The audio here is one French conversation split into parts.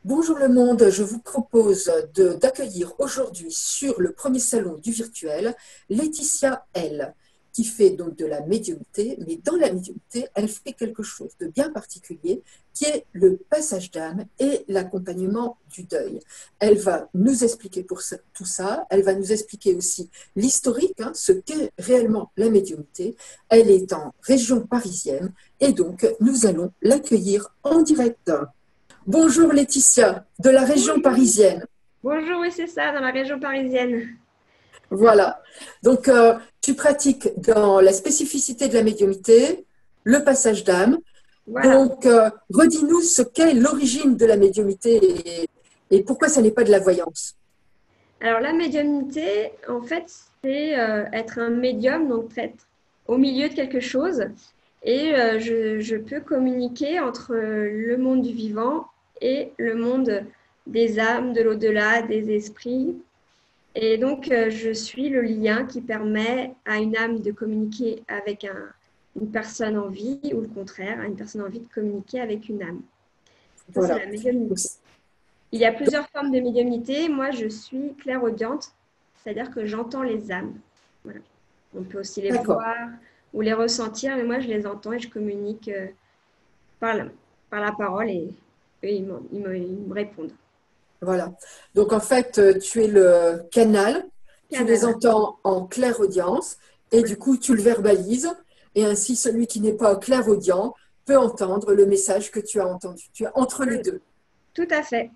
Bonjour le monde, je vous propose d'accueillir aujourd'hui sur le premier salon du virtuel Laetitia L, qui fait donc de la médiumnité, mais dans la médiumnité, elle fait quelque chose de bien particulier, qui est le passage d'âme et l'accompagnement du deuil. Elle va nous expliquer tout ça, elle va nous expliquer aussi l'historique, ce qu'est réellement la médiumnité. Elle est en région parisienne et donc nous allons l'accueillir en direct. Bonjour Laetitia, de la région Bonjour. parisienne. Bonjour, oui, c'est ça, dans la région parisienne. Voilà. Donc, tu pratiques dans la spécificité de la médiumité, le passage d'âme. Voilà. Donc, redis-nous ce qu'est l'origine de la médiumité et pourquoi ça n'est pas de la voyance. Alors, la médiumnité, en fait, c'est être un médium, donc être au milieu de quelque chose. Et je peux communiquer entre le monde du vivant et le monde des âmes, de l'au-delà, des esprits. Et donc, je suis le lien qui permet à une âme de communiquer avec une personne en vie, ou le contraire, à une personne en vie de communiquer avec une âme. Ça, c'est Voilà. la Donc, médiumnité. Il y a plusieurs formes de médiumnité. Moi, je suis clairaudiente, c'est-à-dire que j'entends les âmes. Voilà. On peut aussi les d'accord. voir ou les ressentir, mais moi, je les entends et je communique par par la parole et eux, ils me répondent. Voilà. Donc, en fait, tu es le canal, tu les Canal. entends en claire-audience et Ouais. du coup, tu le verbalises. Et ainsi, celui qui n'est pas clair-audient peut entendre le message que tu as entendu. Tu es entre les Voilà. deux. Tout à fait.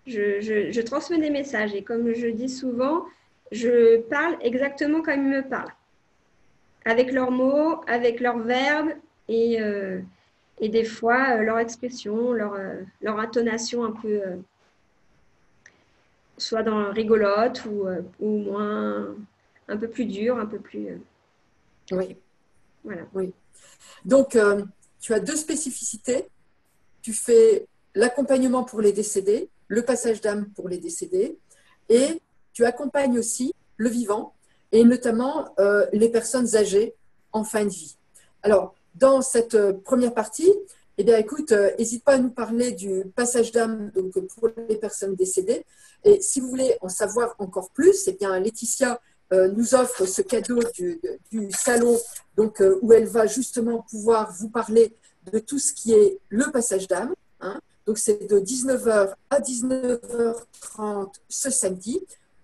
Je transmets des messages et comme je dis souvent, je parle exactement comme ils me parlent, avec leurs mots, avec leurs verbes et, euh, et des fois leur expression, leur intonation un peu, soit dans rigolote ou moins, un peu plus dure, un peu plus, Oui, voilà. oui. Donc, tu as deux spécificités. Tu fais l'accompagnement pour les décédés, le passage d'âme pour les décédés, et tu accompagnes aussi le vivant, et notamment les personnes âgées en fin de vie. Alors, dans cette première partie, eh bien, écoute, n'hésite pas à nous parler du passage d'âme donc, pour les personnes décédées. Et si vous voulez en savoir encore plus, eh bien, Laetitia nous offre ce cadeau du salon donc, où elle va justement pouvoir vous parler de tout ce qui est le passage d'âme. Donc, c'est de 19h à 19h30 ce samedi.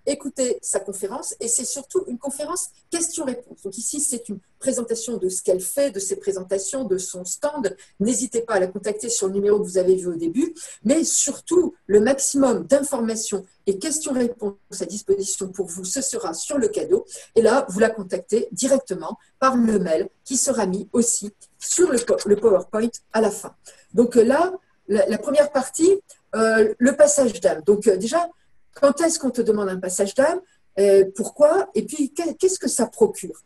Écoutez sa conférence et c'est surtout une conférence question-réponse. Donc ici, c'est une présentation de ce qu'elle fait, de ses présentations, de son stand. N'hésitez pas à la contacter sur le numéro que vous avez vu au début, mais surtout, le maximum d'informations et questions-réponses à disposition pour vous, ce sera sur le cadeau. Et là, vous la contactez directement par le mail qui sera mis aussi sur le PowerPoint à la fin. Donc là, la première partie, le passage d'âme. Donc déjà, quand est-ce qu'on te demande un passage d'âme? Pourquoi? Et puis, qu'est-ce que ça procure?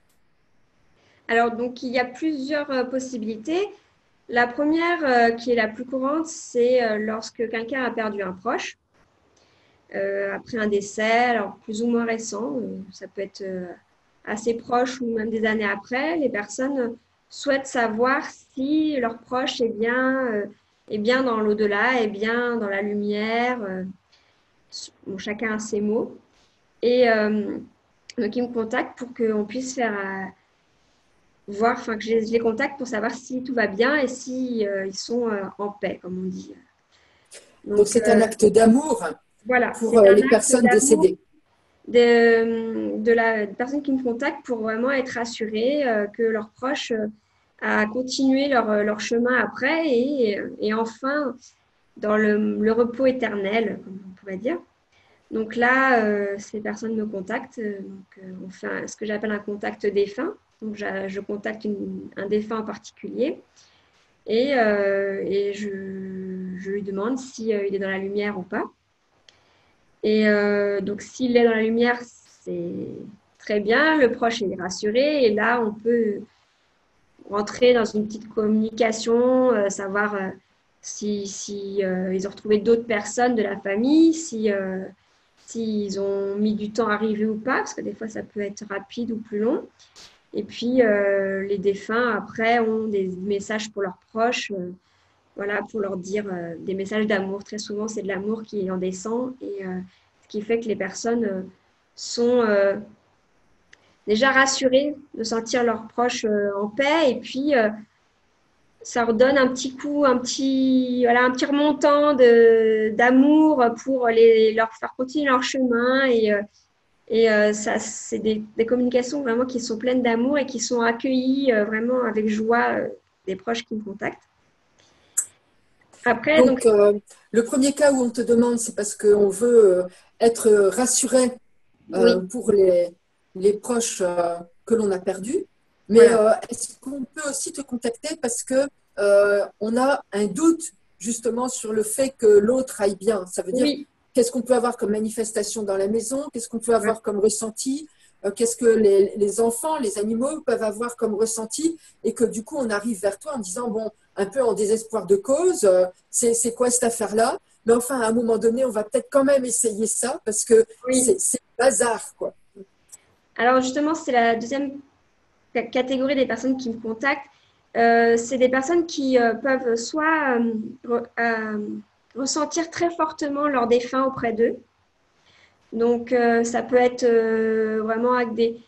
Alors, donc, il y a plusieurs possibilités. La première, qui est la plus courante, c'est lorsque quelqu'un a perdu un proche. Après un décès, alors plus ou moins récent, ça peut être assez proche ou même des années après, les personnes souhaitent savoir si leur proche est bien dans l'au-delà, est bien dans la lumière. Bon, chacun a ses mots. Et donc, ils me contactent pour qu'on puisse faire voir, enfin, que je les contacte pour savoir si tout va bien et si ils sont en paix, comme on dit. Donc, Donc, c'est un acte d'amour voilà, pour c'est un les acte personnes d'amour décédées. de la personne qui me contacte pour vraiment être rassurée que leurs proches a continué leur chemin après et enfin dans le repos éternel, comme on pourrait dire. Donc là, ces personnes me contactent. On fait ce que j'appelle un contact défunt. Donc je contacte un défunt en particulier et je lui demande si, il est dans la lumière ou pas. Et donc, s'il est dans la lumière, c'est très bien. Le proche est rassuré. Et là, on peut rentrer dans une petite communication, savoir si ils ont retrouvé d'autres personnes de la famille, si, s'ils ont mis du temps à arriver ou pas, parce que des fois, ça peut être rapide ou plus long. Et puis, les défunts, après, ont des messages pour leurs proches. voilà, pour leur dire des messages d'amour. Très souvent, c'est de l'amour qui en descend et ce qui fait que les personnes sont déjà rassurées de sentir leurs proches en paix et puis ça leur donne un petit coup, voilà, un petit remontant d'amour pour leur faire continuer leur chemin et ça, c'est des communications vraiment qui sont pleines d'amour et qui sont accueillies vraiment avec joie des proches qui me contactent. Après, donc, Donc, le premier cas où on te demande, c'est parce qu'on veut être rassuré oui, pour les proches que l'on a perdus. Mais voilà. est-ce qu'on peut aussi te contacter parce que on a un doute justement sur le fait que l'autre aille bien? Ça veut dire, Oui, qu'est-ce qu'on peut avoir comme manifestation dans la maison? Qu'est-ce qu'on peut ouais. avoir comme ressenti? Qu'est-ce que les enfants, les animaux peuvent avoir comme ressenti? Et que du coup, on arrive vers toi en disant, bon, un peu en désespoir de cause, c'est quoi cette affaire-là? Mais enfin, à un moment donné, on va peut-être quand même essayer ça parce que Oui. c'est bazar, quoi. Alors justement, c'est la deuxième catégorie des personnes qui me contactent. C'est des personnes qui peuvent soit ressentir très fortement leur défunt auprès d'eux. Donc, ça peut être vraiment avec des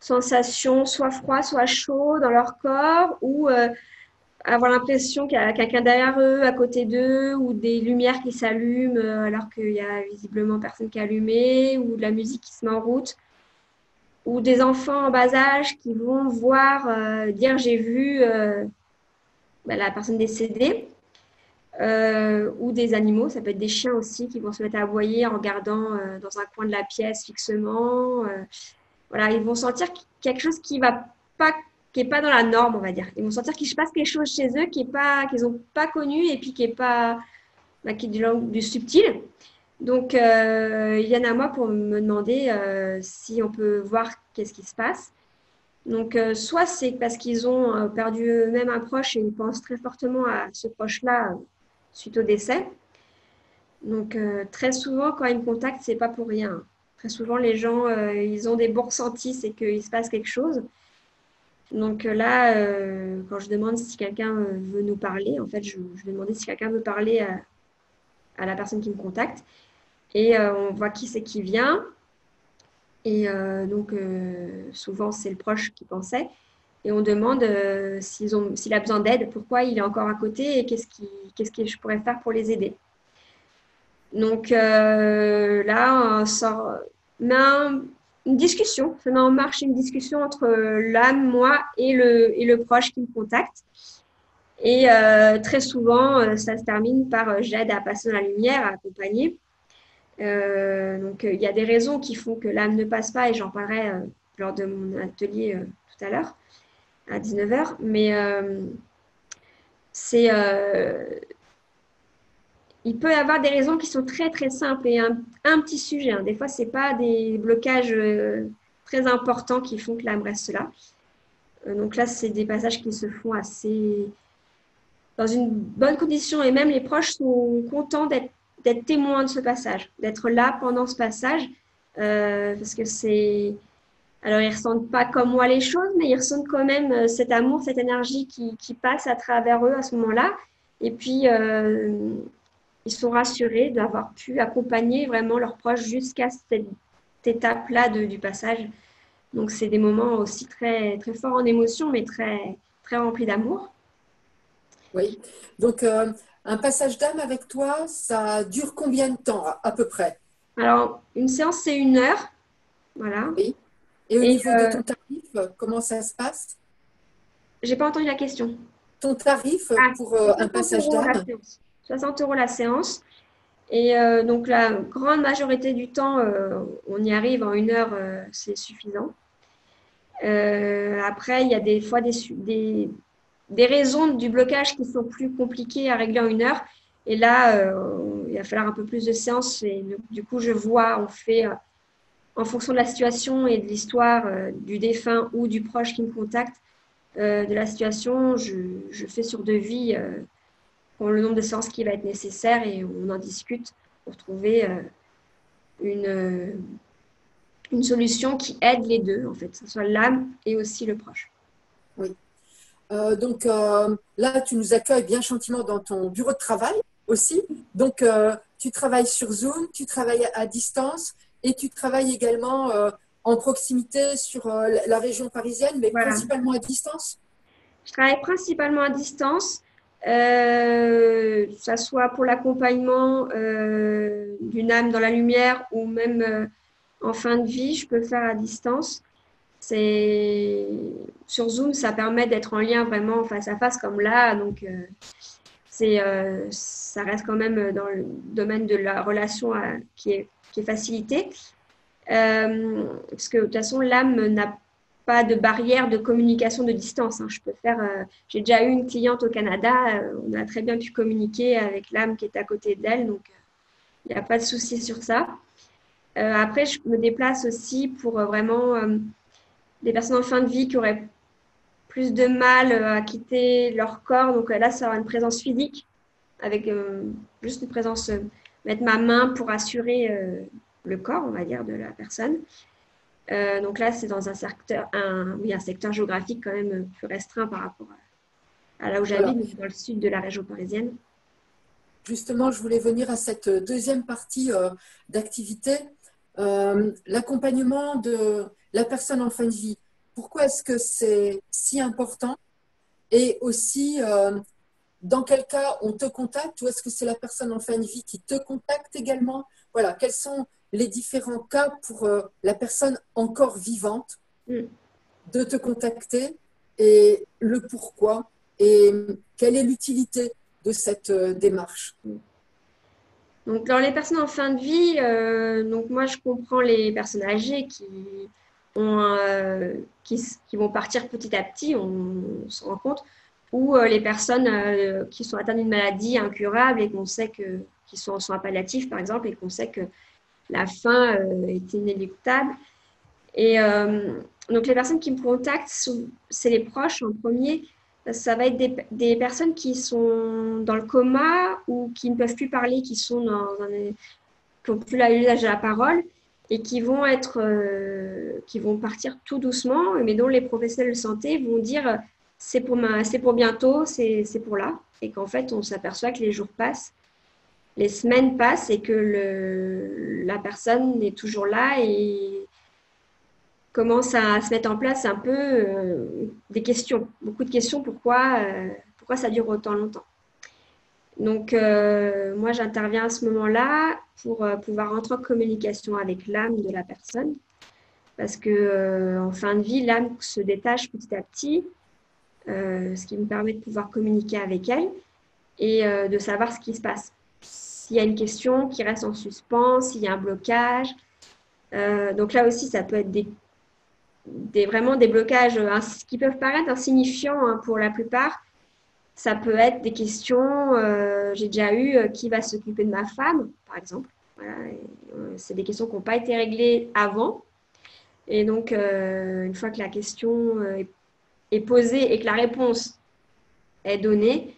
sensations soit froid, soit chaud dans leur corps, ou avoir l'impression qu'il y a quelqu'un derrière eux, à côté d'eux, ou des lumières qui s'allument alors qu'il y a visiblement personne qui a allumé, ou de la musique qui se met en route, ou des enfants en bas âge qui vont voir, dire j'ai vu la personne décédée. Ou des animaux, ça peut être des chiens aussi qui vont se mettre à aboyer en regardant dans un coin de la pièce fixement. Voilà, ils vont sentir quelque chose qui va pas, qui est pas dans la norme, on va dire. Ils vont sentir qu'il se passe quelque chose chez eux qui est pas, qu'ils ont pas connu et puis qui est pas, qui est du subtil. Donc, il y en a moi pour me demander si on peut voir qu'est-ce qui se passe. Donc, soit c'est parce qu'ils ont perdu eux-mêmes un proche et ils pensent très fortement à ce proche-là suite au décès. Donc, très souvent, quand ils me contactent, c'est pas pour rien. Très souvent, les gens, ils ont des bons ressentis, c'est qu'il se passe quelque chose. Donc là, quand je demande si quelqu'un veut nous parler, en fait, je vais demander si quelqu'un veut parler à la personne qui me contacte. Et on voit qui c'est qui vient. Et donc, souvent, c'est le proche qui pensait. Et on demande s'il a besoin d'aide, pourquoi il est encore à côté et qu'est-ce que je pourrais faire pour les aider. Donc là, on sort, une discussion, ça met en marche une discussion entre l'âme, moi et le proche qui me contacte. Et très souvent, ça se termine par j'aide à passer dans la lumière, à accompagner. Donc il y a des raisons qui font que l'âme ne passe pas et j'en parlerai lors de mon atelier tout à l'heure à 19h. Mais c'est il peut y avoir des raisons qui sont très très simples et un petit sujet. Hein. Des fois, c'est pas des blocages très importants qui font que l'âme reste là. Donc là, c'est des passages qui se font assez dans une bonne condition et même les proches sont contents d'être témoins de ce passage, d'être là pendant ce passage parce que c'est alors ils ressentent pas comme moi les choses, mais ils ressentent quand même cet amour, cette énergie qui passe à travers eux à ce moment-là. Et puis ils sont rassurés d'avoir pu accompagner vraiment leurs proches jusqu'à cette étape-là du passage. Donc, c'est des moments aussi très, très forts en émotion, mais très, très remplis d'amour. Oui. Donc, un passage d'âme avec toi, ça dure combien de temps à peu près? Alors, une séance, c'est 1 heure. Voilà. Oui. Et au Et niveau de ton tarif, comment ça se passe? j'ai pas entendu la question. Ton tarif Ah, pour c'est un 60 passage euros la d'âme? séance. 60 € la séance. Et donc, la grande majorité du temps, on y arrive en 1 heure, c'est suffisant. Après, il y a des fois des raisons du blocage qui sont plus compliquées à régler en 1 heure. Et là, il va falloir un peu plus de séances. Et du coup, je vois, on fait en fonction de la situation et de l'histoire du défunt ou du proche qui me contacte, de la situation, je fais sur devis pour le nombre de séances qui va être nécessaire et on en discute pour trouver une, une solution qui aide les deux, en fait, que ce soit l'âme et aussi le proche. Oui. Là, tu nous accueilles bien gentiment dans ton bureau de travail aussi. Donc, tu travailles sur Zoom, tu travailles à distance et tu travailles également en proximité sur la région parisienne, mais Voilà. principalement à distance. Je travaille principalement à distance, que ça soit pour l'accompagnement d'une âme dans la lumière ou même en fin de vie, je peux le faire à distance. C'est sur Zoom, ça permet d'être en lien vraiment face à face comme là, donc ça reste quand même dans le domaine de la relation qui est facilité. Parce que de toute façon, l'âme n'a pas de barrière de communication de distance, hein. J'ai déjà eu une cliente au Canada, on a très bien pu communiquer avec l'âme qui est à côté d'elle, donc il n'y a pas de souci sur ça. Après, je me déplace aussi pour vraiment des personnes en fin de vie qui auraient plus de mal à quitter leur corps. Donc là, ça aura une présence physique, avec juste une présence, mettre ma main pour assurer le corps, on va dire, de la personne. Donc là, c'est dans un secteur géographique quand même plus restreint par rapport à là où Voilà. j'habite, dans le sud de la région parisienne. Justement, je voulais venir à cette deuxième partie d'activité, l'accompagnement de la personne en fin de vie. Pourquoi est-ce que c'est si important? Et aussi, dans quel cas on te contacte, ou est-ce que c'est la personne en fin de vie qui te contacte également? Voilà, quels sont les différents cas pour la personne encore vivante de te contacter, et le pourquoi, et quelle est l'utilité de cette démarche? Donc, dans les personnes en fin de vie, donc moi, je comprends les personnes âgées ont, qui vont partir petit à petit, on se rend compte, ou les personnes qui sont atteintes d'une maladie incurable et qu'on sait qui sont en soins palliatifs, par exemple, et qu'on sait que la fin est inéluctable. Et donc, les personnes qui me contactent, c'est les proches en premier. Ça va être des personnes qui sont dans le coma ou qui ne peuvent plus parler, qui n'ont plus l'usage de la parole et qui vont partir tout doucement, mais dont les professionnels de santé vont dire c'est pour bientôt, c'est pour là. Et qu'en fait, on s'aperçoit que les jours passent, les semaines passent et que la personne est toujours là et commence à se mettre en place un peu des questions, beaucoup de questions, pourquoi ça dure autant longtemps. Donc, moi, j'interviens à ce moment-là pour pouvoir rentrer en communication avec l'âme de la personne, parce que en fin de vie, l'âme se détache petit à petit, ce qui me permet de pouvoir communiquer avec elle et de savoir ce qui se passe. S'il y a une question qui reste en suspens, s'il y a un blocage. Donc là aussi, ça peut être vraiment des blocages qui peuvent paraître insignifiants hein, pour la plupart. Ça peut être des questions, j'ai déjà eu qui va s'occuper de ma femme, par exemple. Voilà, c'est des questions qui n'ont pas été réglées avant. Et donc, une fois que la question est posée et que la réponse est donnée,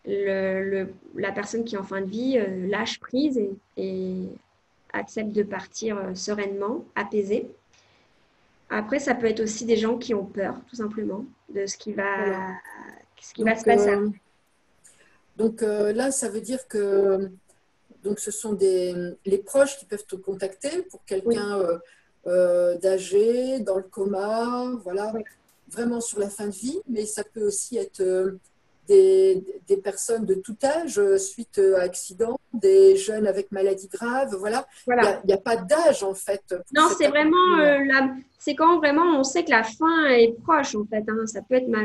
la personne qui est en fin de vie lâche prise et accepte de partir sereinement, apaisée. Après, ça peut être aussi des gens qui ont peur, tout simplement, de ce qui Voilà. va se passer. Donc là, ça veut dire que ce sont les proches qui peuvent te contacter pour quelqu'un d'âgé, dans le coma, voilà, Oui. vraiment sur la fin de vie, mais ça peut aussi être des personnes de tout âge suite à accident, des jeunes avec maladies graves, voilà. Voilà. Il n'y a pas d'âge en fait. Non, c'est vraiment c'est quand vraiment on sait que la fin est proche en fait. Hein. Ça peut être dans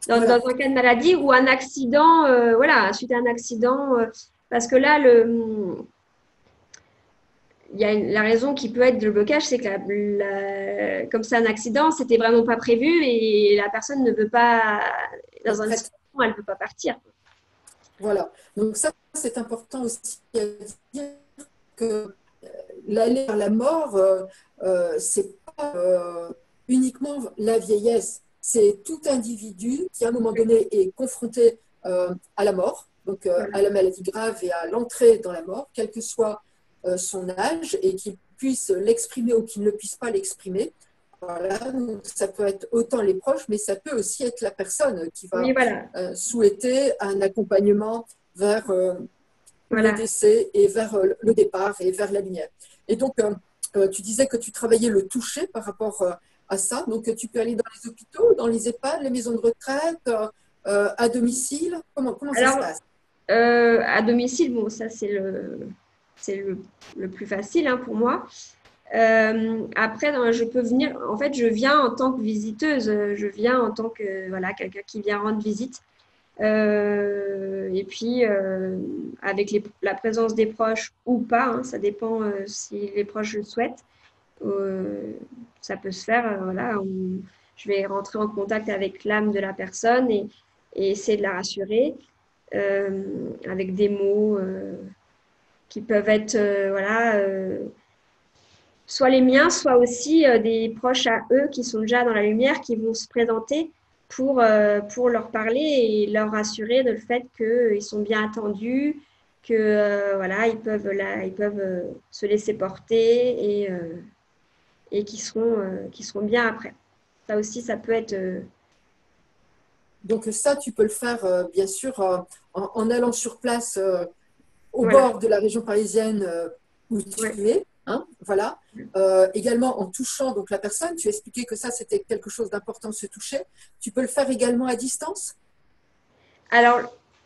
un cas de maladie ou un accident, voilà, suite à un accident, parce que là il y a la raison qui peut être le blocage, c'est que comme c'est un accident, c'était vraiment pas prévu et la personne ne veut pas, dans un accident, elle ne peut pas partir. Voilà. Donc ça, c'est important aussi à dire que l'aller vers la mort, c'est pas uniquement la vieillesse. C'est tout individu qui, à un moment donné, est confronté à la mort, donc à la maladie grave et à l'entrée dans la mort, quel que soit son âge, et qu'il puisse l'exprimer ou qu'il ne puisse pas l'exprimer. Voilà, donc ça peut être autant les proches, mais ça peut aussi être la personne qui Oui, va voilà. souhaiter un accompagnement vers le Voilà. décès et vers le départ et vers la lumière. Et donc, tu disais que tu travaillais le toucher par rapport à ça. Donc, tu peux aller dans les hôpitaux, dans les EHPAD, les maisons de retraite, à domicile. Comment ça se Alors, passe? à domicile, bon, ça, c'est le plus facile hein, pour moi. Après, je peux venir, en fait, je viens en tant que visiteuse, je viens en tant que, voilà, quelqu'un qui vient rendre visite. Et puis, avec la présence des proches ou pas, hein, ça dépend si les proches le souhaitent, euh, ça peut se faire, voilà, je vais rentrer en contact avec l'âme de la personne et essayer de la rassurer avec des mots qui peuvent être, voilà, soit les miens, soit aussi des proches à eux qui sont déjà dans la lumière, qui vont se présenter pour leur parler et leur rassurer de le fait qu'ils sont bien attendus, que voilà, ils peuvent se laisser porter et qui seront bien après. Ça aussi, ça peut être. Donc, ça, tu peux le faire, bien sûr, en allant sur place au Voilà. bord de la région parisienne où Ouais. tu es. Hein, voilà. Également en touchant donc la personne. Tu expliquais que ça, c'était quelque chose d'important de se toucher. Tu peux le faire également à distance? Alors,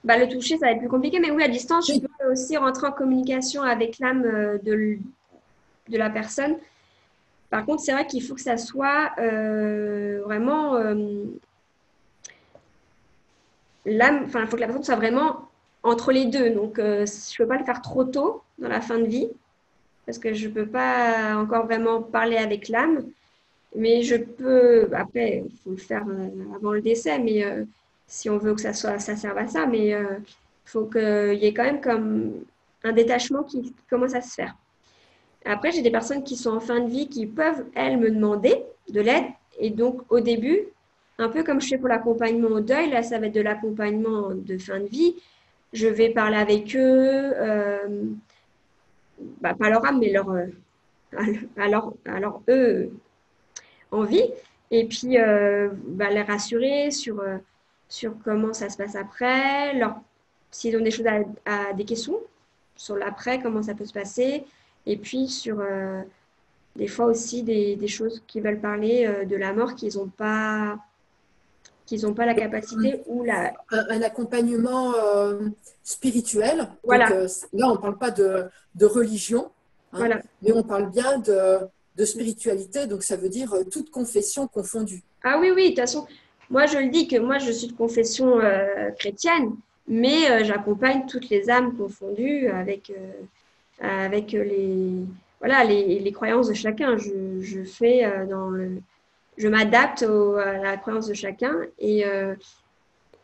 bah, le toucher, ça va être plus compliqué, mais oui, à distance, je Oui. peux aussi rentrer en communication avec l'âme de la personne. Par contre, c'est vrai qu'il faut que ça soit vraiment l'âme, enfin, il faut que la personne soit vraiment entre les deux. Donc, je ne peux pas le faire trop tôt dans la fin de vie, parce que je ne peux pas encore vraiment parler avec l'âme. Mais je peux, après, il faut le faire avant le décès, mais si on veut que ça serve à ça, mais il faut qu'il y ait quand même comme un détachement qui commence à se faire. Après, j'ai des personnes qui sont en fin de vie qui peuvent, elles, me demander de l'aide. Et donc, au début, un peu comme je fais pour l'accompagnement au deuil, là, ça va être de l'accompagnement de fin de vie. Je vais parler avec eux, bah, pas leur âme, mais alors eux en vie. Et puis, bah, les rassurer sur comment ça se passe après, s'ils ont des choses des questions sur l'après, comment ça peut se passer. Et puis, sur des fois aussi des choses qui veulent parler de la mort qu'ils n'ont pas la capacité ou la. Un accompagnement spirituel. Donc Voilà, là, on ne parle pas de religion, hein, voilà. mais on parle bien de spiritualité. Donc ça veut dire toute confession confondue. Ah oui, oui, de toute façon, moi je le dis que moi je suis de confession chrétienne, mais j'accompagne toutes les âmes confondues avec voilà, les croyances de chacun. Je fais je m'adapte à la croyance de chacun et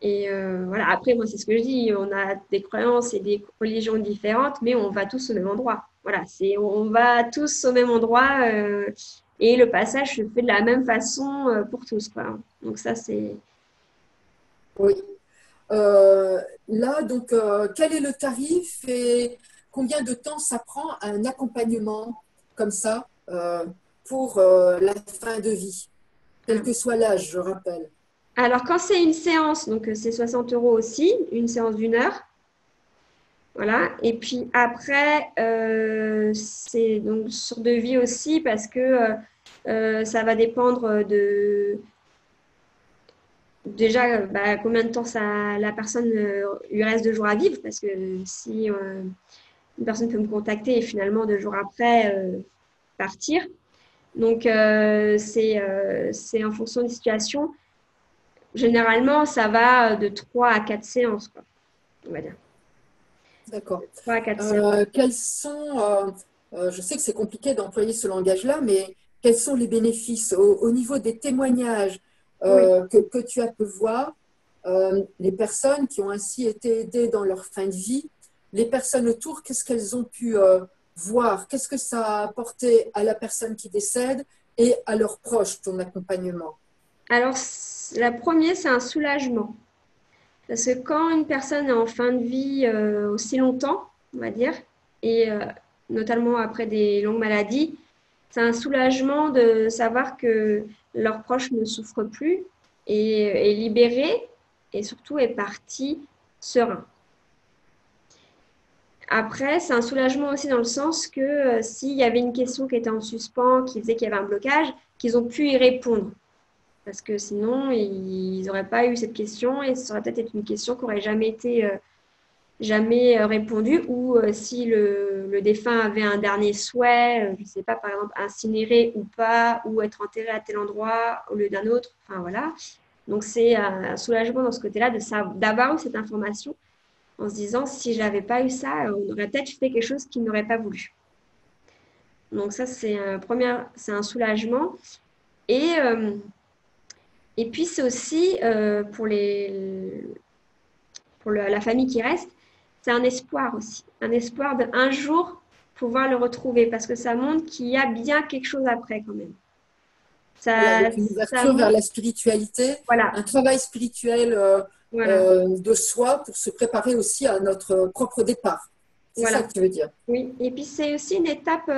voilà. Après, moi, c'est ce que je dis. On a des croyances et des religions différentes, mais on va tous au même endroit. Voilà, on va tous au même endroit et le passage se fait de la même façon pour tous, quoi. Donc ça, c'est. Oui. Là, donc, quel est le tarif et combien de temps ça prend un accompagnement comme ça pour la fin de vie, quel que soit l'âge, je rappelle. Alors, quand c'est une séance, donc c'est 60 € aussi, une séance d'une heure. Voilà. Et puis après, c'est donc sur devis aussi parce que ça va dépendre de déjà bah, combien de temps la personne lui reste de jours à vivre. Parce que si une personne peut me contacter et finalement 2 jours après partir. Donc c'est en fonction des situations. Généralement, ça va de 3 à 4 séances, quoi, on va dire. D'accord. 3 à 4 séances. Quels sont, je sais que c'est compliqué d'employer ce langage-là, mais quels sont les bénéfices au niveau des témoignages Oui. que tu as pu voir, les personnes qui ont ainsi été aidées dans leur fin de vie, les personnes autour, qu'est-ce qu'elles ont pu voir? Qu'est-ce que ça a apporté à la personne qui décède et à leurs proches, ton accompagnement? Alors, la première, c'est un soulagement. Parce que quand une personne est en fin de vie aussi longtemps, on va dire, et notamment après des longues maladies, c'est un soulagement de savoir que leur proche ne souffre plus et est libéré et surtout est parti serein. Après, c'est un soulagement aussi dans le sens que s'il y avait une question qui était en suspens, qui faisait qu'il y avait un blocage, qu'ils ont pu y répondre. Parce que sinon, ils n'auraient pas eu cette question et ça aurait peut-être été une question qui n'aurait jamais été répondue. Ou si le défunt avait un dernier souhait, je ne sais pas, par exemple, incinérer ou pas, ou être enterré à tel endroit au lieu d'un autre. Enfin, voilà. Donc, c'est un soulagement dans ce côté-là d'avoir eu cette information en se disant, si je n'avais pas eu ça, on aurait peut-être fait quelque chose qu'ils n'auraient pas voulu. Donc ça, c'est un soulagement. Et, et puis, c'est aussi, pour la famille qui reste, c'est un espoir aussi. Un espoir d'un jour pouvoir le retrouver, parce que ça montre qu'il y a bien quelque chose après quand même. Voilà, avec une ouverture vers la spiritualité, voilà. un travail spirituel de soi pour se préparer aussi à notre propre départ. C'est ça que tu veux dire? Oui, et puis c'est aussi une étape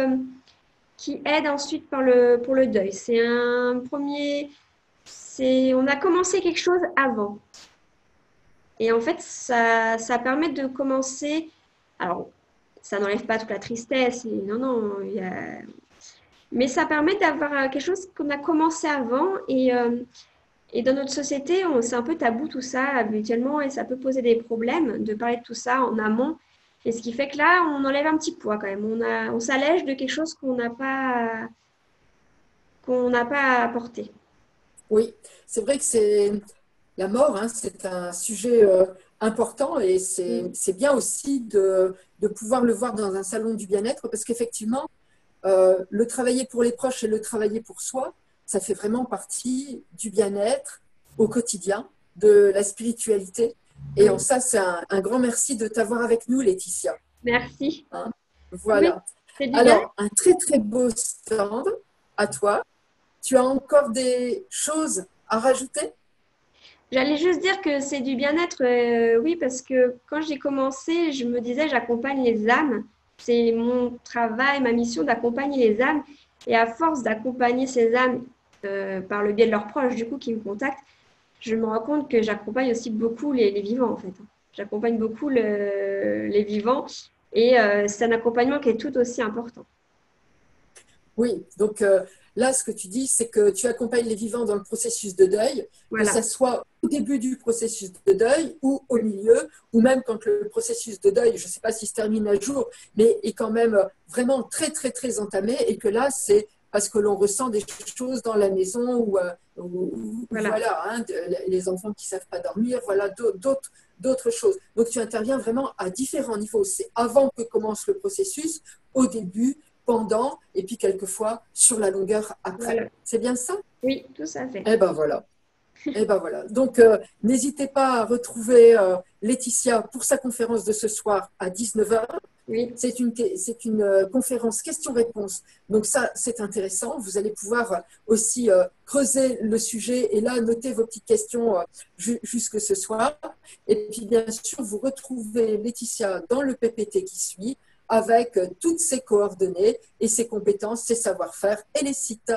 qui aide ensuite pour le deuil. C'est un premier... On a commencé quelque chose avant. Et en fait, ça permet de commencer... Alors, ça n'enlève pas toute la tristesse. Non, mais ça permet d'avoir quelque chose qu'on a commencé avant. Et dans notre société, c'est un peu tabou tout ça habituellement et ça peut poser des problèmes de parler de tout ça en amont. Et ce qui fait que là, on enlève un petit poids quand même. On s'allège de quelque chose qu'on n'a pas à porter. Oui, c'est vrai que c'est la mort, hein, c'est un sujet important et c'est bien aussi de pouvoir le voir dans un salon du bien-être parce qu'effectivement, le travailler pour les proches et le travailler pour soi, ça fait vraiment partie du bien-être au quotidien, de la spiritualité. Et en ça, c'est un grand merci de t'avoir avec nous, Laetitia. Merci. Hein, voilà. Oui, alors, un très très beau stand à toi. Tu as encore des choses à rajouter? J'allais juste dire que c'est du bien-être, oui, parce que quand j'ai commencé, je me disais, j'accompagne les âmes. C'est mon travail, ma mission d'accompagner les âmes. Et à force d'accompagner ces âmes par le biais de leurs proches, du coup, qui me contactent, je me rends compte que j'accompagne aussi beaucoup les vivants, en fait. J'accompagne beaucoup les vivants et c'est un accompagnement qui est tout aussi important. Oui, donc là, ce que tu dis, c'est que tu accompagnes les vivants dans le processus de deuil, Voilà. que ce soit au début du processus de deuil ou au milieu, ou même quand le processus de deuil, je ne sais pas s'il se termine un jour, mais est quand même vraiment très, très, très entamé et que là, c'est parce que l'on ressent des choses dans la maison ou voilà hein, les enfants qui ne savent pas dormir, voilà, d'autres choses. Donc, tu interviens vraiment à différents niveaux. C'est avant que commence le processus, au début, pendant, et puis quelquefois sur la longueur après. Voilà. C'est bien ça? Oui, tout à fait. Eh ben voilà. Et ben voilà. Donc, n'hésitez pas à retrouver Laetitia pour sa conférence de ce soir à 19h. Oui. C'est une conférence questions-réponses. Donc ça, c'est intéressant. Vous allez pouvoir aussi creuser le sujet et là, noter vos petites questions jusque ce soir. Et puis, bien sûr, vous retrouvez Laetitia dans le PPT qui suit avec toutes ses coordonnées et ses compétences, ses savoir-faire et les sites.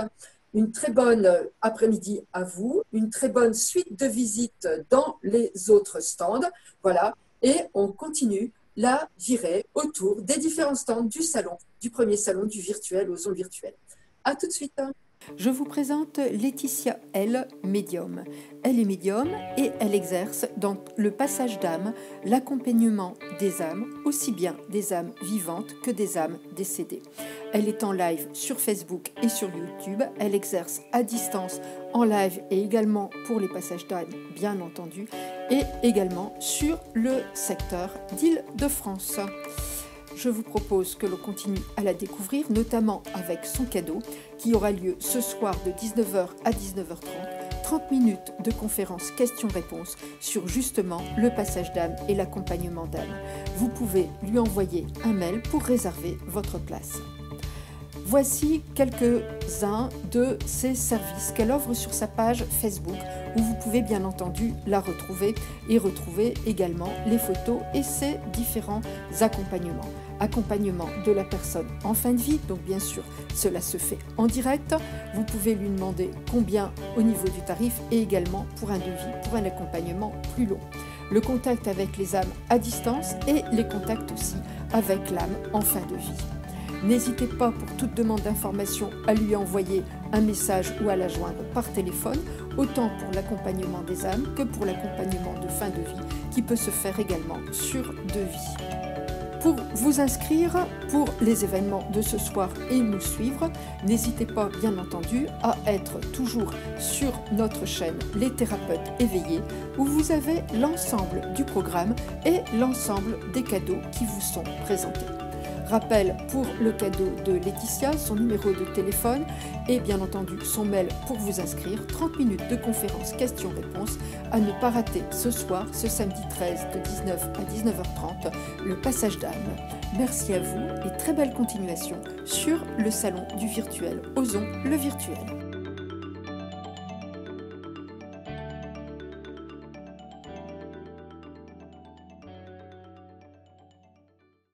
Une très bonne après-midi à vous, une très bonne suite de visites dans les autres stands. Voilà, et on continue la virée autour des différents stands du salon, du premier salon du virtuel aux ondes virtuelles. À tout de suite. Je vous présente Laetitia L, médium. Elle est médium et elle exerce dans le passage d'âme l'accompagnement des âmes, aussi bien des âmes vivantes que des âmes décédées. Elle est en live sur Facebook et sur YouTube. Elle exerce à distance en live et également pour les passages d'âme, bien entendu, et également sur le secteur d'Île-de-France. Je vous propose que l'on continue à la découvrir, notamment avec son cadeau qui aura lieu ce soir de 19h à 19h30, 30 minutes de conférence questions-réponses sur justement le passage d'âme et l'accompagnement d'âme. Vous pouvez lui envoyer un mail pour réserver votre place. Voici quelques-uns de ses services qu'elle offre sur sa page Facebook où vous pouvez bien entendu la retrouver et retrouver également les photos et ses différents accompagnements. accompagnement de la personne en fin de vie. Donc bien sûr, cela se fait en direct. Vous pouvez lui demander combien au niveau du tarif et également pour un devis, pour un accompagnement plus long. Le contact avec les âmes à distance et les contacts aussi avec l'âme en fin de vie. N'hésitez pas pour toute demande d'information à lui envoyer un message ou à la joindre par téléphone, autant pour l'accompagnement des âmes que pour l'accompagnement de fin de vie qui peut se faire également sur devis. Pour vous inscrire pour les événements de ce soir et nous suivre, n'hésitez pas bien entendu à être toujours sur notre chaîne Les Thérapeutes Éveillés où vous avez l'ensemble du programme et l'ensemble des cadeaux qui vous sont présentés. Rappel pour le cadeau de Laetitia, son numéro de téléphone et bien entendu son mail pour vous inscrire. 30 minutes de conférence questions-réponses à ne pas rater ce soir, ce samedi 13 de 19 à 19h30, le passage d'âme. Merci à vous et très belle continuation sur le salon du virtuel. Osons le virtuel.